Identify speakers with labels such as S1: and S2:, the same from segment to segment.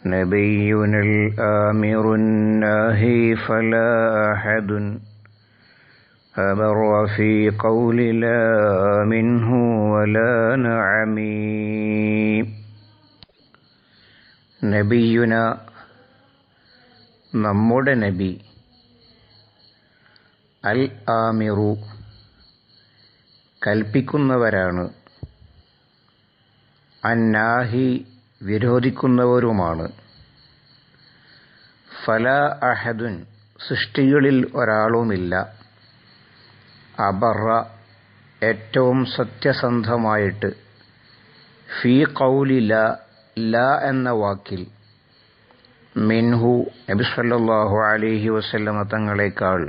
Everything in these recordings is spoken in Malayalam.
S1: نبينا الآمر الناهي فلا أحد أبر في قول لا منه ولا نعم. നബിയുന നമ്മുടെ നബി, അൽ ആമിറു കൽപ്പിക്കുന്നവരാണ്, അന്നാഹി വിരോധിക്കുന്നവരുമാണ്, ഫലാ അഹദുൻ സൃഷ്ടികളിൽ ഒരാളുമില്ല, അബറ ഏറ്റവും സത്യസന്ധമായിട്ട്, ഫീ ഖൗലി ലാ എന്ന വാക്കിൽ, മിൻഹു നബി സല്ലല്ലാഹു അലൈഹി വസല്ലമ തങ്ങളെക്കാൾ,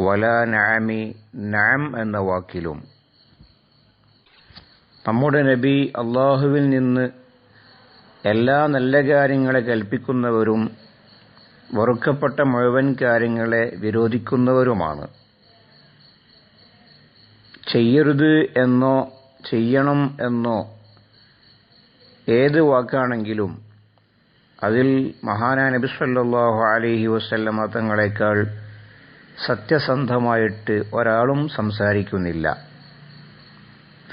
S1: വലാ നഅമി നഅം എന്ന വാക്കിലും. നമ്മുടെ നബി അള്ളാഹുവിൽ നിന്ന് എല്ലാ നല്ല കാര്യങ്ങളെ കൽപ്പിക്കുന്നവരും വെറുക്കപ്പെട്ട മുഴുവൻ കാര്യങ്ങളെ വിരോധിക്കുന്നവരുമാണ്. ചെയ്യരുത് എന്നോ ചെയ്യണം എന്നോ ഏത് വാക്കാണെങ്കിലും അതിൽ മഹാനായ നബി സല്ലല്ലാഹു അലൈഹി വസല്ലമ തങ്ങളെക്കാൾ സത്യസന്ധമായിട്ട് ഒരാളും സംസാരിക്കുന്നില്ല.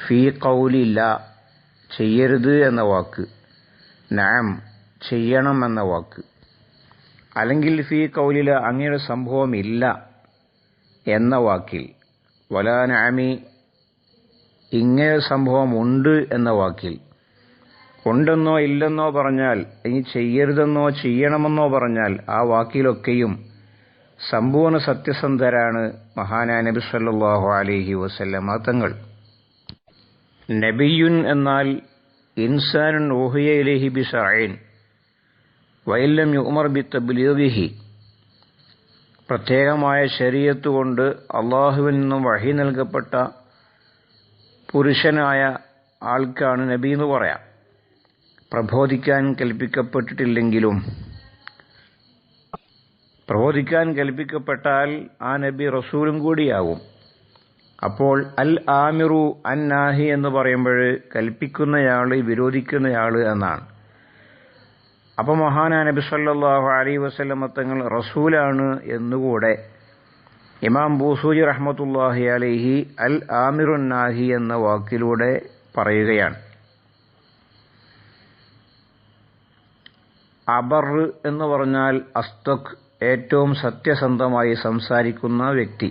S1: ഫീ ഖൗലി ലാ ചെയ്യരുത് എന്ന വാക്ക്, നഅം ചെയ്യണം എന്ന വാക്ക്, അല്ലെങ്കിൽ ഫീ ഖൗലി ലാ അങ്ങനെ സംഭവം ഇല്ല എന്ന വാക്കിൽ, വലാ നഅമി ഇങ്ങനെ സംഭവം ഉണ്ട് എന്ന വാക്കിൽ, ഉണ്ടെന്നോ ഇല്ലെന്നോ പറഞ്ഞാൽ, ഇനി ചെയ്യരുതെന്നോ ചെയ്യണമെന്നോ പറഞ്ഞാൽ ആ വാക്കിലൊക്കെയും സമ്പൂർണ്ണ സത്യസന്ധരാണ് മഹാനായ നബി സല്ലല്ലാഹു അലൈഹി വസല്ലമ തങ്ങൾ. നബിയുൻ എന്നാൽ ഇൻസാനുൻ ഊഹിയ ഇലൈഹി ബിശർഇൻ വഇല്ലം യുഅ്മർ ബിതബ്ലീഗിഹി, പ്രത്യേകമായ ശരീഅത്ത് കൊണ്ട് അള്ളാഹുവിൽ നിന്നും വഹി നൽകപ്പെട്ട പുരുഷനായ ആൾക്കാണ് നബി എന്ന് പറയാം. പ്രബോധിക്കാൻ കൽപ്പിക്കപ്പെട്ടിട്ടില്ലെങ്കിലും പ്രബോധിക്കാൻ കൽപ്പിക്കപ്പെട്ടാൽ ആ നബി റസൂലും കൂടിയാകും. അപ്പോൾ അൽ ആമിറു അൻ നാഹി എന്ന് പറയുമ്പോൾ കൽപ്പിക്കുന്നയാള് വിരോധിക്കുന്നയാള് എന്നാണ്. അപ്പോൾ മഹാനായ നബി സല്ലല്ലാഹു അലൈഹി വസല്ലമ തങ്ങൾ റസൂലാണ് എന്നുകൂടെ ഇമാം ബൂസൂരി റഹ്മത്തുള്ളാഹി അലൈഹി അൽ ആമിറുൻ നാഹി എന്ന വാക്കിലൂടെ പറയുകയാണ്. അബർ എന്ന് പറഞ്ഞാൽ അസ്തഖ്, ഏറ്റവും സത്യസന്ധമായി സംസാരിക്കുന്ന വ്യക്തി.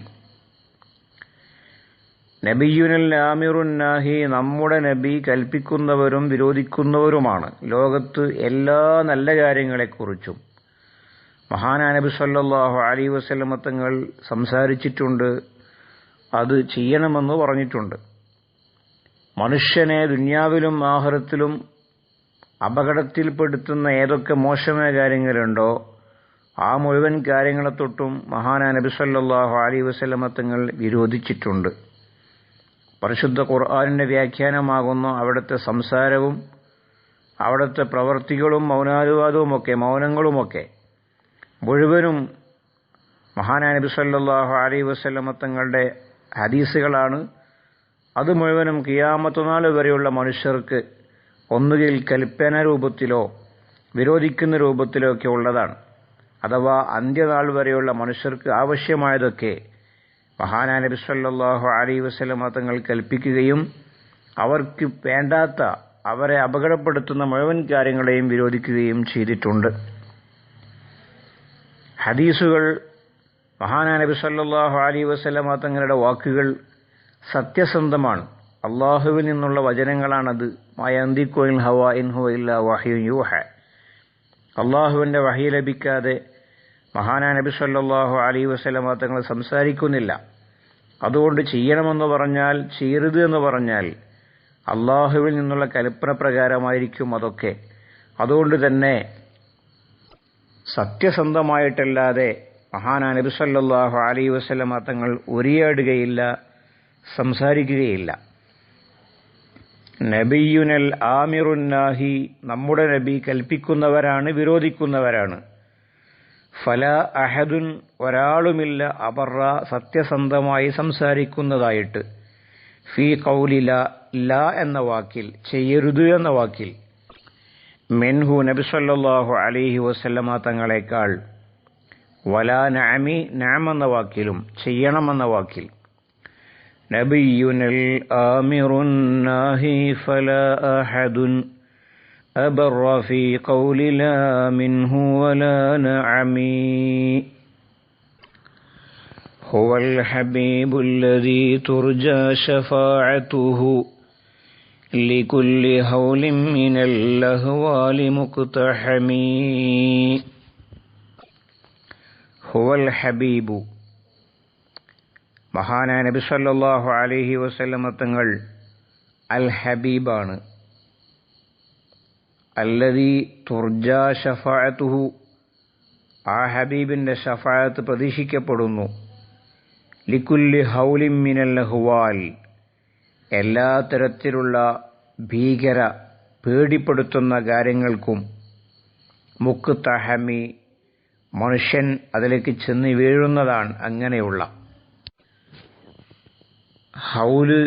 S1: നബിയുനൽ ആമിറുൻ നാഹി നമ്മുടെ നബി കൽപ്പിക്കുന്നവരും വിരോധിക്കുന്നവരുമാണ്. ലോകത്ത് എല്ലാ നല്ല കാര്യങ്ങളെക്കുറിച്ചും മഹാനായ നബി സല്ലല്ലാഹു അലൈഹി വസല്ലമ തങ്ങൾ സംസാരിച്ചിട്ടുണ്ട്, അത് ചെയ്യണമെന്ന് പറഞ്ഞിട്ടുണ്ട്. മനുഷ്യനെ ദുനിയാവിലും ആഖിറത്തിലും അപകടത്തിൽപ്പെടുത്തുന്ന ഏതൊക്കെ മോശമായ കാര്യങ്ങളുണ്ടോ ആ മുഴുവൻ കാര്യങ്ങളെ തൊട്ടും മഹാനായ നബി സല്ലല്ലാഹു അലൈഹി വസല്ലമ തങ്ങൾ വിരോധിച്ചിട്ടുണ്ട്. പരിശുദ്ധ ഖുർആനിന്റെ വ്യാഖ്യാനമാകുന്ന അവിടുത്തെ സംസാരവും അവിടുത്തെ പ്രവർത്തികളും മൗനങ്ങളുമൊക്കെ മുഴുവനും മഹാനായ നബി സല്ലല്ലാഹു അലൈഹി വസല്ലമ തങ്ങളുടെ ഹദീസുകളാണ്. അത് മുഴുവനും ഖിയാമത്ത് നാൾ വരെയുള്ള മനുഷ്യർക്ക് ഒന്നുകിൽ കൽപ്പന രൂപത്തിലോ വിരോധിക്കുന്ന രൂപത്തിലോ ഒക്കെ ഉള്ളതാണ്. അഥവാ അന്ത്യനാൾ വരെയുള്ള മനുഷ്യർക്ക് ആവശ്യമായതൊക്കെ മഹാനായ നബി സല്ലല്ലാഹു അലൈഹി വസല്ലമ തങ്ങൾ കൽപ്പിക്കുകയും അവർക്ക് വേണ്ടാത്ത, അവരെ അപകടപ്പെടുത്തുന്ന മുഴുവൻ കാര്യങ്ങളെയും വിരോധിക്കുകയും ചെയ്തിട്ടുണ്ട്. ഹദീസുകൾ, മഹാനായ നബി സല്ലല്ലാഹു അലൈഹി വസല്ലമ തങ്ങളുടെ വാക്കുകൾ സത്യസന്ധമാണ്. അള്ളാഹുവിൽ നിന്നുള്ള വചനങ്ങളാണത്. മായന്തിഖു അനിൽ ഹവാ ഇൻ ഹുവ ഇല്ലാ വഹ്യുൻ യൂഹ. അള്ളാഹുവിന്റെ വഹി ലഭിക്കാതെ മഹാനായ നബി സല്ലല്ലാഹു അലൈഹി വസല്ലമ തങ്ങൾ സംസാരിക്കുന്നില്ല. അതുകൊണ്ട് ചെയ്യണമെന്ന് പറഞ്ഞാൽ, ചെയ്യരുത് എന്ന് പറഞ്ഞാൽ അള്ളാഹുവിൽ നിന്നുള്ള കൽപ്പന പ്രകാരമായിരിക്കും അതൊക്കെ. അതുകൊണ്ട് തന്നെ സത്യസന്ധമായിട്ടല്ലാതെ മഹാനായ നബി സല്ലല്ലാഹു അലൈഹി വസല്ലമ തങ്ങൾ ഉരിയാടുകയില്ല, സംസാരിക്കുകയില്ല. നബിയുനൽ ആമിറുൻ നാഹി നമ്മുടെ നബി കൽപ്പിക്കുന്നവരാണ്, വിരോധിക്കുന്നവരാണ്. ഫലാ അഹദുൻ ഒരാളുമില്ല, അബറ സത്യസന്ധമായി സംസാരിക്കുന്നതായിട്ട്, ഫീ ഖൗലി ലാ എന്ന വാക്കിൽ, ചെയ്യരുത് എന്ന വാക്കിൽ, മിൻഹു നബി സല്ലല്ലാഹു അലൈഹി വസല്ലമ തങ്ങളെക്കാൾ വലാ നഅമി നഅം എന്ന വാക്കിലും ചെയ്യണമെന്ന വാക്കിൽ നബിയുനൽ ആമിറുൻ നാഹി ഫലാ അഹദുൻ അബറ ഫീ ഖൗലി ലാ മിൻഹു വലാ നഅമി ഹുവൽ ഹബീബുൽ ലദീ തുർജാ ശഫാഅതുഹു ലികുല്ലി ഹൗലിൻ മിനൽ അഹ്വാലി മുഖ്തഹമി ഹുവൽ ഹബീബു മഹാനായ നബി സല്ലല്ലാഹു അലൈഹി വസല്ലമ തങ്ങൾ അൽ ഹബീബാണ്. അല്ലദീ തുർജാ ശഫാഅതുഹു ആ ഹബീബിൻ്റെ ശഫാഅത്ത് പ്രതീക്ഷിക്കപ്പെടുന്നു. ലികുല്ലി ഹൗലിൻ മിനൽ അഹ്വാൽ എല്ലാ തരത്തിലുള്ള ഭീകര പേടിപ്പെടുത്തുന്ന കാര്യങ്ങൾക്കും മുഖ്തഹമി മനുഷ്യൻ അതിലേക്ക് ചെന്ന് വീഴുന്നതാണ്. അങ്ങനെയുള്ള ഹൗല്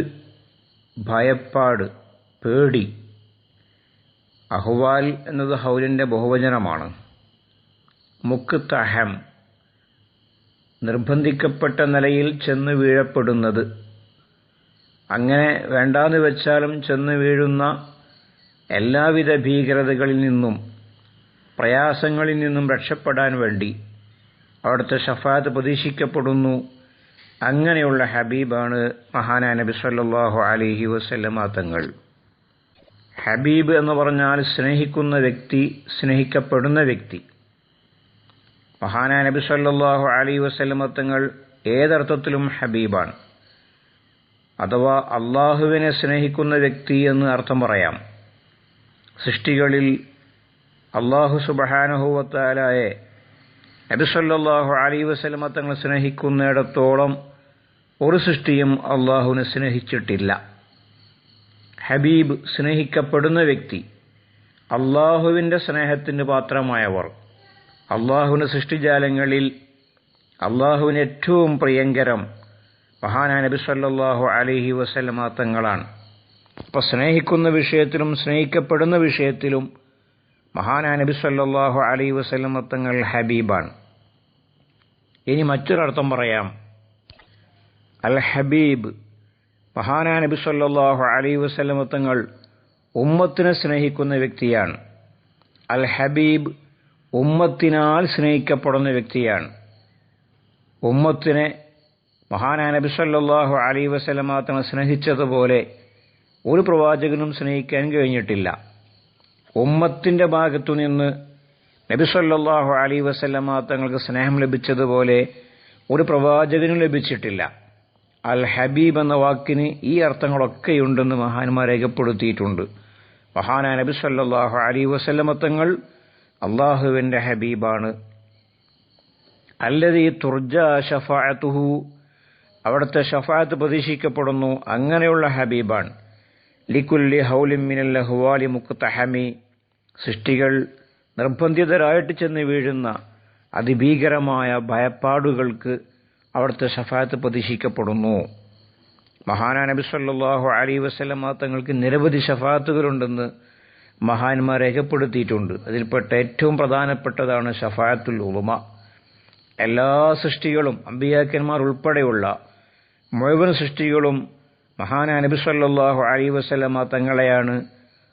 S1: ഭയപ്പാട്, പേടി. അഹ്വാൽ എന്നത് ഹൗലിൻ്റെ ബഹുവചനമാണ്. മുഖ്തഹം നിർബന്ധിക്കപ്പെട്ട നിലയിൽ ചെന്ന് വീഴപ്പെടുന്നത്. അങ്ങനെ വേണ്ടാന്ന് വെച്ചാലും ചെന്ന് വീഴുന്ന എല്ലാവിധ ഭീകരതകളിൽ നിന്നും പ്രയാസങ്ങളിൽ നിന്നും രക്ഷപ്പെടാൻ വേണ്ടി അവിടുത്തെ ശഫാഅത്ത് പ്രതീക്ഷിക്കപ്പെടുന്നു. അങ്ങനെയുള്ള ഹബീബാണ് മഹാനായ നബി സല്ലല്ലാഹു അലൈഹി വസല്ലമ തങ്ങൾ. ഹബീബ് എന്ന് പറഞ്ഞാൽ സ്നേഹിക്കുന്ന വ്യക്തി, സ്നേഹിക്കപ്പെടുന്ന വ്യക്തി. മഹാനായ നബി സല്ലല്ലാഹു അലൈഹി വസല്ലമ തങ്ങൾ ഏതർത്ഥത്തിലും ഹബീബാണ്. അഥവാ അള്ളാഹുവിനെ സ്നേഹിക്കുന്ന വ്യക്തി എന്ന് അർത്ഥം പറയാം. സൃഷ്ടികളിൽ അള്ളാഹു സുബ്ഹാനഹു വ തആലയെ നബി സല്ലല്ലാഹു അലൈഹി വസല്ലമ തങ്ങൾ സ്നേഹിക്കുന്നിടത്തോളം ഒരു സൃഷ്ടിയും അള്ളാഹുവിനെ സ്നേഹിച്ചിട്ടില്ല. ഹബീബ് സ്നേഹിക്കപ്പെടുന്ന വ്യക്തി, അള്ളാഹുവിൻ്റെ സ്നേഹത്തിന് പാത്രമായവർ. അള്ളാഹുവിൻ്റെ സൃഷ്ടിജാലങ്ങളിൽ അള്ളാഹുവിന് ഏറ്റവും പ്രിയങ്കരം മഹാനായ നബി സല്ലല്ലാഹു അലൈഹി വസല്ലമ തങ്ങളാണ്. അപ്പോൾ സ്നേഹിക്കുന്ന വിഷയത്തിലും സ്നേഹിക്കപ്പെടുന്ന വിഷയത്തിലും മഹാനായ നബി സല്ലല്ലാഹു അലൈഹി വസല്ലമ തങ്ങൾ ഹബീബാണ്. ഇനി മറ്റൊരർത്ഥം പറയാം. അൽ ഹബീബ് മഹാനായ നബി സല്ലല്ലാഹു അലൈഹി വസല്ലമ തങ്ങൾ ഉമ്മത്തിനെ സ്നേഹിക്കുന്ന വ്യക്തിയാണ്. അൽ ഹബീബ് ഉമ്മത്തിനാൽ സ്നേഹിക്കപ്പെടുന്ന വ്യക്തിയാണ്. ഉമ്മത്തിനെ മഹാനായ നബി സല്ലല്ലാഹു അലൈഹി വസല്ലമ തങ്ങൾ സ്നേഹിച്ചതുപോലെ ഒരു പ്രവാചകനും സ്നേഹിക്കാൻ കഴിഞ്ഞിട്ടില്ല. ഉമ്മത്തിൻ്റെ ഭാഗത്തുനിന്ന് നബി സല്ലല്ലാഹു അലൈഹി വസല്ലമ തങ്ങൾക്ക് സ്നേഹം ലഭിച്ചതുപോലെ ഒരു പ്രവാചകനും ലഭിച്ചിട്ടില്ല. അൽ ഹബീബ് എന്ന വാക്കിന് ഈ അർത്ഥങ്ങളൊക്കെയുണ്ടെന്ന് മഹാന്മാർ രേഖപ്പെടുത്തിയിട്ടുണ്ട്. മഹാനായ നബി സല്ലല്ലാഹു അലൈഹി വസല്ലമ തങ്ങൾ അള്ളാഹുവിൻ്റെ ഹബീബാണ്. അല്ലദീ തുർജാ ശഫാഅതുഹു അവിടുത്തെ ശഫാഅത്ത് പ്രതീക്ഷിക്കപ്പെടുന്നു. അങ്ങനെയുള്ള ഹബീബാണ്. ലികുല്ലി ഹൗലിൻ മിനൽ അഹ്വാലി മുഖ്തഹമി സൃഷ്ടികൾ നിർബന്ധിതരായിട്ട് ചെന്ന് വീഴുന്ന അതിഭീകരമായ ഭയപ്പാടുകൾക്ക് അവിടുത്തെ ശഫാഅത്ത് പ്രതീക്ഷിക്കപ്പെടുന്നു. മഹാനായ നബി സല്ലല്ലാഹു അലൈഹി വസല്ലമ തങ്ങൾക്ക് നിരവധി ശഫാഅത്തുകളുണ്ടെന്ന് മഹാന്മാർ രേഖപ്പെടുത്തിയിട്ടുണ്ട്. അതിൽപ്പെട്ട ഏറ്റവും പ്രധാനപ്പെട്ടതാണ് ശഫാഅത്തുൽ ഉളുമ. എല്ലാ സൃഷ്ടികളും അമ്പിയാക്കന്മാർ ഉൾപ്പെടെയുള്ള മുഴുവൻ സൃഷ്ടികളും മഹാനായ നബി സല്ലല്ലാഹു അലൈഹി വസല്ലമ തങ്ങളെയാണ്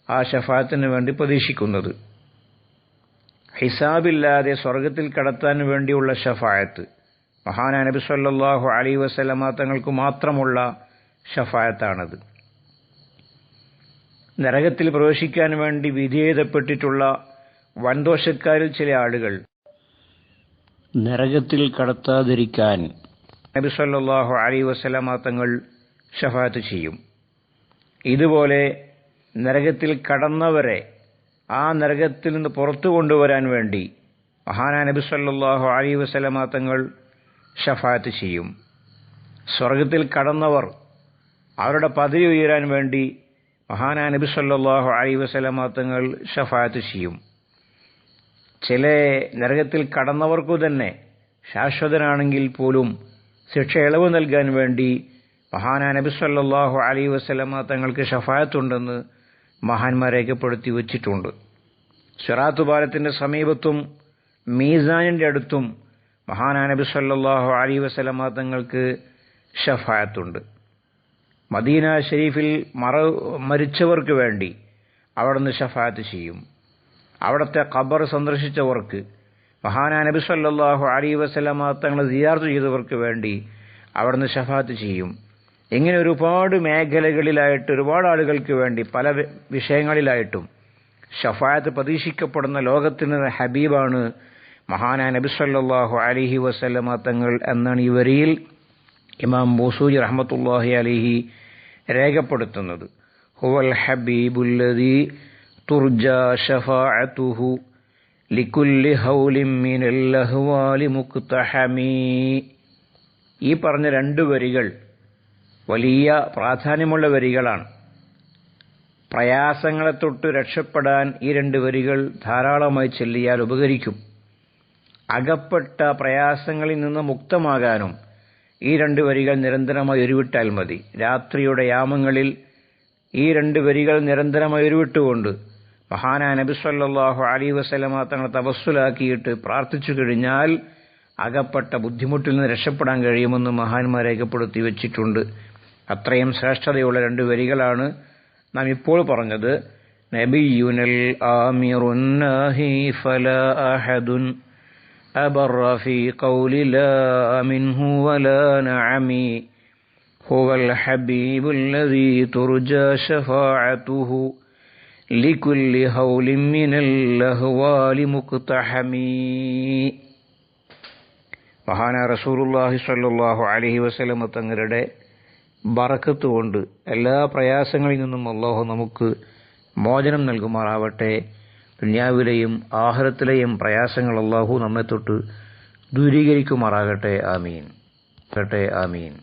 S1: ആ ശഫാഅത്തിന് വേണ്ടി പ്രതീക്ഷിക്കുന്നത്. ഹിസാബില്ലാതെ സ്വർഗത്തിൽ കടത്താൻ വേണ്ടിയുള്ള ശഫാഅത്ത് മഹാനായ നബി സല്ലല്ലാഹു അലൈഹി വസല്ലമ തങ്ങൾക്ക് മാത്രമുള്ള ശഫാഅത്താണത്. നരകത്തിൽ പ്രവേശിക്കാൻ വേണ്ടി വിധേയപ്പെട്ടിട്ടുള്ള വൻദോഷക്കാരിൽ ചില ആളുകൾ നരകത്തിൽ കടത്താതിരിക്കാൻ നബി സല്ലല്ലാഹു അലൈഹി വസല്ലമ തങ്ങൾ ശഫാഅത്ത് ചെയ്യും. ഇതുപോലെ നരകത്തിൽ കടന്നവരെ ആ നരകത്തിൽ നിന്ന് പുറത്തു കൊണ്ടുവരാൻ വേണ്ടി മഹാനായ നബി സല്ലല്ലാഹു അലൈഹി വസല്ലമ തങ്ങൾ ശഫാഅത്ത് ചെയ്യും. സ്വർഗത്തിൽ കടന്നവർ അവരുടെ പദവി ഉയരാൻ വേണ്ടി മഹാനായ നബി സല്ലല്ലാഹു അലൈഹി വസല്ലമ തങ്ങൾ ശഫാഅത്ത് ചെയ്യും. ചില നരകത്തിൽ കടന്നവർക്കു തന്നെ ശാശ്വതനാണെങ്കിൽ പോലും ശിക്ഷ ഇളവ് നൽകാൻ വേണ്ടി മഹാനായ നബി സല്ലല്ലാഹു അലൈഹി വസല്ലമ തങ്ങൾക്ക് ശഫാഅത്തുണ്ടെന്ന് മഹാന്മാർ രേഖപ്പെടുത്തി വച്ചിട്ടുണ്ട്. സിറാത്ത് പാലത്തിന്റെ സമീപത്തും മീസാനിന്റെ അടുത്തും മഹാനായ നബി സല്ലല്ലാഹു അലൈഹി വസല്ലമ തങ്ങൾക്ക് ഷഫാഅത്തുണ്ട്. മദീന ഷരീഫിൽ മരിച്ചവർക്ക് വേണ്ടി അവിടുന്ന് ഷഫാഅത്ത് ചെയ്യും. അവിടുത്തെ ഖബർ സന്ദർശിച്ചവർക്ക്, മഹാനായ നബി സല്ലല്ലാഹു അലൈഹി വസല്ലമ തങ്ങളെ സിയാറത്ത് ചെയ്തവർക്ക് വേണ്ടി അവിടുന്ന് ഷഫാഅത്ത് ചെയ്യും. ഇങ്ങനെ ഒരുപാട് മേഖലകളിലായിട്ട് ഒരുപാട് ആളുകൾക്ക് വേണ്ടി പല വിഷയങ്ങളിലായിട്ടും ഷഫാഅത്ത് പ്രതീക്ഷിക്കപ്പെടുന്ന ലോകത്തിന് ഹബീബാണ് മഹാനായ നബി സല്ലല്ലാഹു അലൈഹി വസല്ലമ തങ്ങൾ എന്നാണ് ഈ വരിയിൽ ഇമാം ബൂസൂരി റഹ്മത്തുള്ളാഹി അലൈഹി രേഖപ്പെടുത്തുന്നത്. ഹുവൽ ഹബീബുല്ലദീ തുർജാ ഷഫാഅതുഹു ലികുല്ലി ഹൗലിൻ മിനൽ അഹ്വാലി മുക്തഹമീ. ഈ പറഞ്ഞ രണ്ട് വരികൾ വലിയ പ്രാധാന്യമുള്ള വരികളാണ്. പ്രയാസങ്ങളെ തൊട്ട് രക്ഷപ്പെടാൻ ഈ രണ്ട് വരികൾ ധാരാളമായി ചൊല്ലിയാൽ ഉപകരിക്കും. അകപ്പെട്ട പ്രയാസങ്ങളിൽ നിന്ന് മുക്തമാകാനും ഈ രണ്ട് വരികൾ നിരന്തരമായി ഉരുവിട്ടാൽ മതി. രാത്രിയുടെ യാമങ്ങളിൽ ഈ രണ്ട് വരികൾ നിരന്തരമായി ഉരുവിട്ടുകൊണ്ട് മഹാനായ നബി സല്ലല്ലാഹു അലൈഹി വസല്ലമ തങ്ങളെ തവസ്സുലാക്കിയിട്ട് പ്രാർത്ഥിച്ചു കഴിഞ്ഞാൽ അകപ്പെട്ട ബുദ്ധിമുട്ടിൽ നിന്ന് രക്ഷപ്പെടാൻ കഴിയുമെന്ന് മഹാന്മാർ രേഖപ്പെടുത്തി വെച്ചിട്ടുണ്ട്. അത്രയും ശ്രേഷ്ഠതയുള്ള രണ്ട് വരികളാണ് നാം ഇപ്പോൾ പറഞ്ഞത്. നബിയുനൽ ആമിറുൻ നാഹി ഫലാ അഹദുൻ അബറ ഫീ ഖൗലി ലാ മിൻഹു വലാ നഅമി ഹുവൽ ഹബീബുല്ലദീ തുർജാ ശഫാഅതുഹു ലികുല്ലി ഹൗലിൻ മിനൽ അഹ്വാലി മുക്തഹമീ. മഹാനായ റസൂലുള്ളാഹി സ്വല്ലല്ലാഹു അലൈഹി വസല്ലം തങ്ങളുടെ ബറക്കത്ത് കൊണ്ട് എല്ലാ പ്രയാസങ്ങളിൽ നിന്നും അല്ലാഹു നമുക്ക് മോചനം നൽകുമാറാവട്ടെ. ദുനിയാവിലെയും ആഖിറത്തിലെയും പ്രയാസങ്ങൾ അല്ലാഹു നമ്മെ തൊട്ട് ദൂരീകരിക്കുമാറാകട്ടെ. ആമീൻ. ആമീൻ.